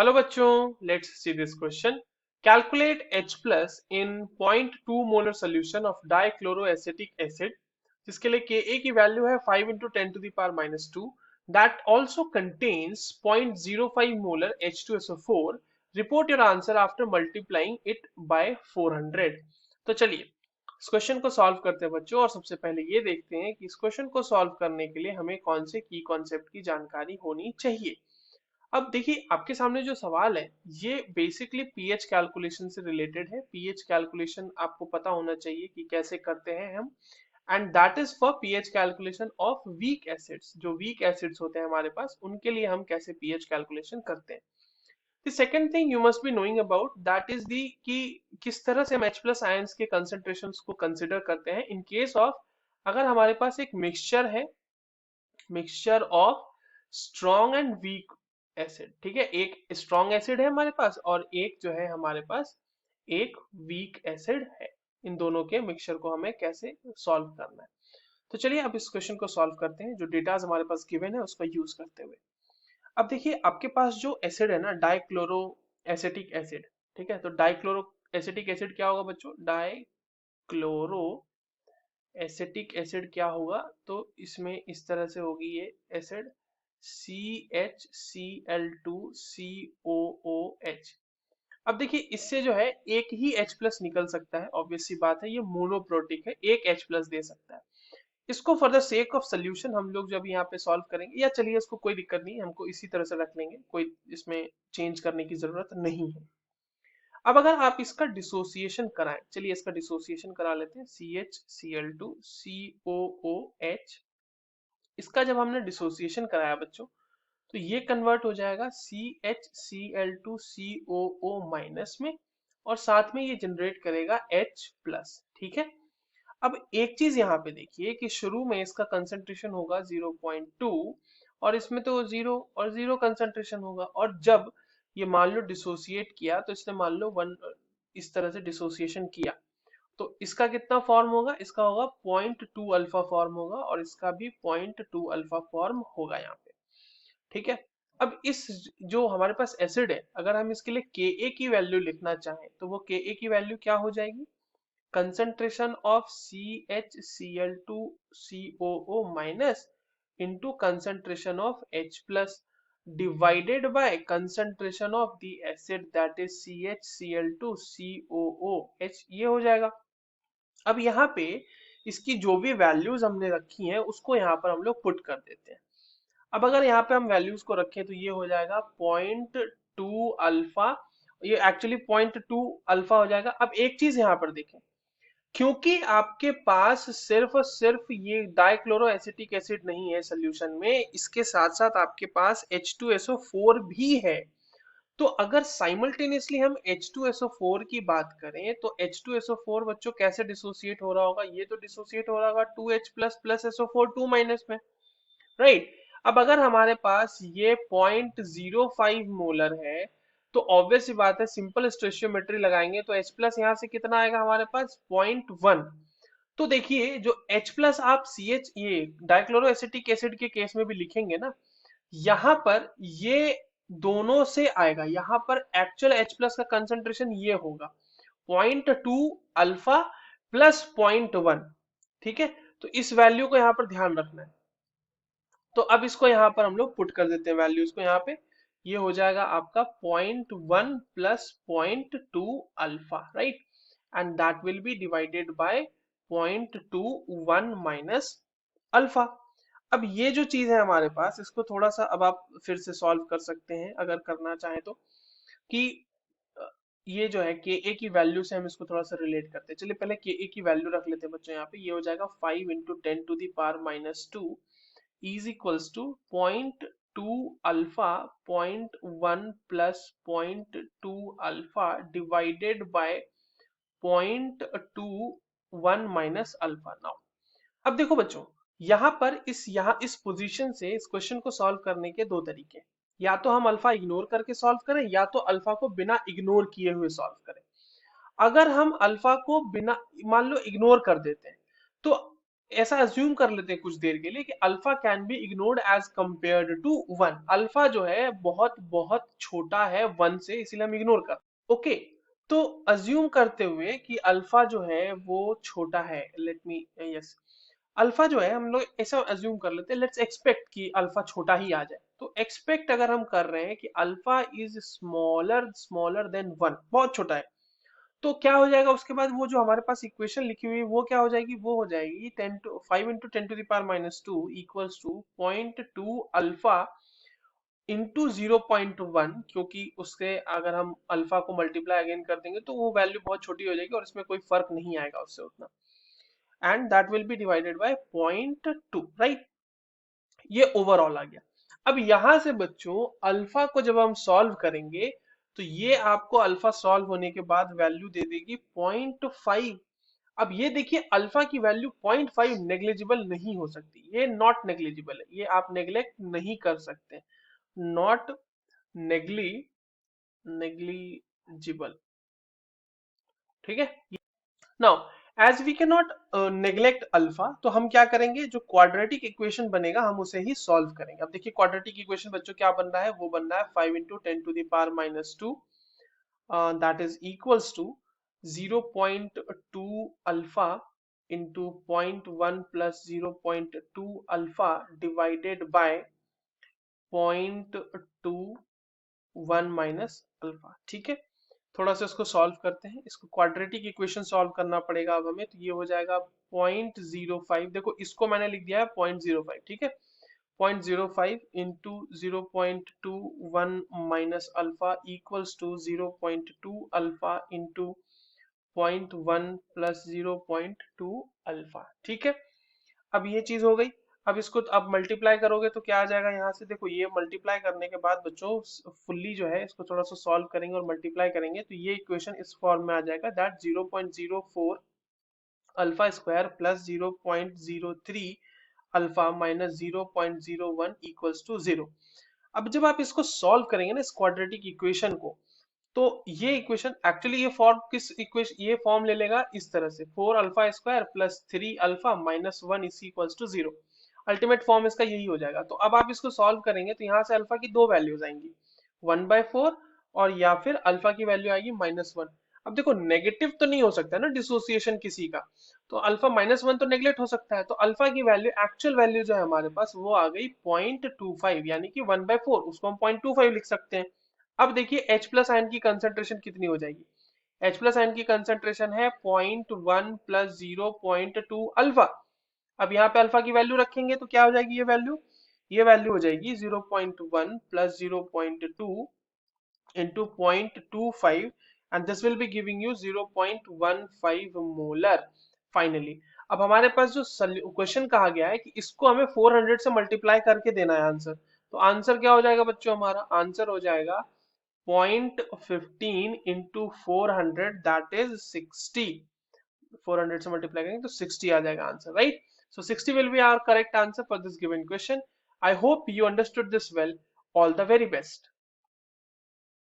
Hello बच्चों, let's see this question. Calculate H plus in 0.2 molar solution of dichloroacetic acid जिसके लिए Ka की value है 5 into 10 to the power -2 that also contains 0.05 molar H2SO4। Report your answer after multiplying it by 400। तो चलिए इस question को solve करते हैं बच्चों, और सबसे पहले ये देखते हैं कि इस क्वेश्चन को सॉल्व करने के लिए हमें कौन से की कॉन्सेप्ट की जानकारी होनी चाहिए। अब देखिए आपके सामने जो सवाल है ये बेसिकली पीएच कैलकुलेशन से रिलेटेड है। पीएच कैलकुलेशन आपको पता होना चाहिए कि कैसे करते हैं हम, and that is for pH calculation of weak acids. जो वीक एसिड्स होते हैं हमारे पास उनके लिए हम कैसे पीएच कैलकुलेशन करते हैं। The second thing you must be knowing about that is the कि किस तरह से हम H प्लस आयंस के कंसेंट्रेशंस को कंसिडर करते हैं इन केस ऑफ अगर हमारे पास एक मिक्सचर है, mixture of strong and weak acid. ठीक है, एक स्ट्रॉन्ग एसिड है हमारे पास और एक जो है हमारे पास एक वीक एसिड है। इन दोनों के मिक्सचर को हमें कैसे सॉल्व करना है। तो चलिए अब इस क्वेश्चन को सॉल्व करते हैं जो डेटाज हमारे पास गिवन है उसका यूज करते हुए। अब देखिए आपके पास जो एसिड है ना, डाइक्लोरो एसिटिक एसिड। ठीक है, तो डाइक्लोरो एसिटिक एसिड क्या होगा बच्चों? डाइक्लोरो एसिटिक एसिड क्या होगा? तो इसमें इस तरह से होगी ये एसिड CHCl2COOH। अब देखिए इससे जो है एक ही H प्लस निकल सकता है, ऑब्वियस सी बात है, ये मोनोप्रोटिक है, एक H प्लस दे सकता है। इसको for the sake of solution हम लोग जब यहाँ पे सॉल्व करेंगे, या चलिए इसको कोई दिक्कत नहीं है, हमको इसी तरह से रख लेंगे, कोई इसमें चेंज करने की जरूरत नहीं है। अब अगर आप इसका डिसोसिएशन कराएं, चलिए इसका डिसोसिएशन करा लेते हैं। CHCl2COOH, इसका जब हमने डिसोसिएशन कराया बच्चों तो ये कन्वर्ट हो जाएगा CHCl2COO माइनस में, और साथ में ये जनरेट करेगा H प्लस। ठीक है, अब एक चीज यहाँ पे देखिए कि शुरू में इसका कंसंट्रेशन होगा 0.2 और इसमें तो जीरो और जीरो कंसंट्रेशन होगा, और जब ये मान लो डिसोसिएट किया तो इसने मान लो वन इस तरह से डिसोसिएशन किया, तो इसका कितना फॉर्म होगा? इसका होगा 0.2 अल्फा फॉर्म होगा, और इसका भी 0.2 अल्फा फॉर्म होगा यहाँ पे। ठीक है, अब इस जो हमारे पास एसिड है, अगर हम इसके लिए Ka की वैल्यू लिखना चाहें तो वो Ka की वैल्यू क्या हो जाएगी? concentration of CHCl2COO minus into concentration of H plus divided by concentration of the acid that is CHCl2COOH, ये हो जाएगा। अब यहाँ पे इसकी जो भी वैल्यूज हमने रखी हैं उसको यहाँ पर हम लोग पुट कर देते हैं। अब अगर यहाँ पे हम वैल्यूज को रखें तो ये हो जाएगा 0.2 अल्फा, ये एक्चुअली 0.2 अल्फा हो जाएगा। अब एक चीज यहाँ पर देखें, क्योंकि आपके पास सिर्फ और सिर्फ ये डाइक्लोरो एसिटिक एसिड नहीं है सोल्यूशन में, इसके साथ साथ आपके पास H2SO4 भी है। तो अगर साइमल्टेनियसली हम H2SO4 की बात करें तो H2SO4 बच्चों कैसे डिसोसिएट हो रहा होगा? ये तो डिसोसिएट हो रहा होगा 2H plus plus SO4 2 minus में, राइट। अब अगर हमारे पास ये 0.05 मोलर है तो ऑब्वियस सी बात है, सिंपल स्टोइचियोमेट्री लगाएंगे तो H प्लस यहाँ से कितना आएगा हमारे पास? 0.1। तो देखिए जो H प्लस आप CH ये डाइक्लोरो एसिटिक एसिड के केस में भी लिखेंगे ना, यहाँ पर ये दोनों से आएगा। यहाँ पर एक्चुअल H प्लस का कंसंट्रेशन ये होगा 0.2 अल्फा प्लस 0.1। ठीक है, तो इस वैल्यू को यहाँ पर ध्यान रखना है। तो अब इसको यहाँ पर हम लोग पुट कर देते हैं वैल्यूज को यहाँ पे। ये हो जाएगा आपका 0.1 plus 0.2 alpha, right, and that will be divided by 0.21 minus alpha. अब ये जो चीज है हमारे पास, इसको थोड़ा सा अब आप फिर से सॉल्व कर सकते हैं अगर करना चाहें तो, कि अ, ये जो है Ka की वैल्यू से हम इसको थोड़ा सा रिलेट करते हैं। चलिए पहले Ka की वैल्यू रख लेते हैं बच्चों यहाँ पे। ये हो जाएगा 5 into 10 to the power -2 is equals to 0.2 alpha 0.1 plus 0.2 alpha divided by 0.21 minus alpha. Now अब देखो बच्चों, यहाँ इस पोजीशन से इस क्वेश्चन को सॉल्व करने के दो तरीके हैं। या तो हम अल्फा इग्नोर करके सॉल्व करें, या तो अल्फा को बिना इग्नोर किए हुए सॉल्व करें। अगर हम अल्फा को बिना मान लो इग्नोर कर देते हैं तो ऐसा अज्यूम कर लेते हैं कुछ देर के लिए कि alpha can be ignored as compared to one, alpha जो है बहुत बहुत छोटा है वन से, इसीलिए हम इग्नोर कर, ओके। तो अज्यूम करते हुए कि अल्फा जो है वो छोटा है, लेट मी यस, अल्फा जो है हम लोग ऐसा अज्यूम कर लेते हैं, लेट्स एक्सपेक्ट कि अल्फा छोटा ही आ जाए। तो एक्सपेक्ट अगर हम कर रहे हैं कि alpha is smaller smaller than one, बहुत छोटा है, तो क्या हो जाएगा उसके बाद वो जो हमारे पास इक्वेशन लिखी हुई है वो क्या हो जाएगी, वो हो जाएगी 5 × 10⁻⁻² इक्वल्स टू 0.2 अल्फा इंटू 0.1, क्योंकि उससे अगर हम अल्फा को मल्टीप्लाई अगेन कर देंगे तो वो वैल्यू बहुत छोटी हो जाएगी और इसमें कोई फर्क नहीं आएगा उससे उतना, and that will be divided by 0.2, right. ये ओवरऑल आ गया। अब यहां से बच्चों अल्फा को जब हम सॉल्व करेंगे तो ये आपको अल्फा सॉल्व होने के बाद वैल्यू दे देगी 0.5। अब ये देखिए अल्फा की वैल्यू 0.5 नेग्लिजिबल नहीं हो सकती, ये नॉट नेग्लिजिबल है, ये आप नेग्लेक्ट नहीं कर सकते, नॉट नेग्ली नेग्लिजिबल, ठीक है। Now as we can not neglect alpha, तो हम क्या करेंगे, जो क्वाड्रेटिक इक्वेशन बनेगा हम उसे ही सॉल्व करेंगे। अब देखिए क्वाड्रेटिक इक्वेशन बच्चों क्या बन रहा है, वो बन रहा है 5 × 10⁻², that is equals to 0.2 alpha into 0.1 plus 0.2 alpha divided by 0.21 minus alpha, ठीक है। थोड़ा सा इसको सॉल्व करते हैं, इसको क्वाड्रेटिक इक्वेशन सॉल्व करना पड़ेगा अब हमें, तो ये हो जाएगा 0.05, देखो इसको मैंने लिख दिया है 0.05, ठीक है। 0.05 into 0.21 minus alpha equals to 0.2 alpha into 0.1 plus 0.2 alpha, ठीक है। अब ये चीज हो गई। अब इसको अब मल्टीप्लाई करोगे तो क्या आ जाएगा यहाँ से, देखो ये मल्टीप्लाई करने के बाद बच्चों फुल्ली जो है इसको थोड़ा सा सॉल्व करेंगे और मल्टीप्लाई करेंगे तो ये इक्वेशन इस फॉर्म में आ जाएगा, that 0.04 alpha square plus 0.03 alpha minus 0.01 equals to 0। अब जब आप इसको सॉल्व करेंगे ना इस क्वाड्रेटिक इक्वेशन को, तो ये इक्वेशन एक्चुअली ये फॉर्म किस इक्वेशन, ये फॉर्म ले लेगा इस तरह से, 4 alpha square plus 3 alpha minus 1 is equals to 0। Ultimate form इसका यही हो जाएगा। तो अब आप इसको सॉल्व करेंगे तो यहाँ से अल्फा की दो वैल्यूज आएंगी, 1/4 और या फिर अल्फा की वैल्यू आएगी -1। अब देखो नेगेटिव तो नहीं हो सकता ना डिसोसिएशन किसी का, तो अल्फा -1 तो नेगलेक्ट हो सकता है, तो अल्फा की वैल्यू एक्चुअल वैल्यू जो है हमारे पास वो आ गई 0.25, यानी कि 1/4, उसको हम 0.25 लिख सकते हैं। अब देखिए H प्लस आयन की कंसंट्रेशन कितनी हो जाएगी, H प्लस आयन की कंसंट्रेशन है 0.1 प्लस 0.2 अल्फा। अब यहाँ पे अल्फा की वैल्यू रखेंगे तो क्या हो जाएगी ये वैल्यू हो जाएगी 0.1 plus 0.2 into 0.25 and this will be giving you 0.15 molar finally। अब हमारे पास जो क्वेश्चन कहा गया है कि इसको हमें 400 से मल्टीप्लाई करके देना है आंसर, तो आंसर क्या हो जाएगा बच्चों, हमारा आंसर हो जाएगा 0.15 इंटू 400 दैट इज 60, 400 से मल्टीप्लाई करेंगे तो 60 आ जाएगा answer, right. So 60 will be our correct answer for this given question. I hope you understood this well. All the very best.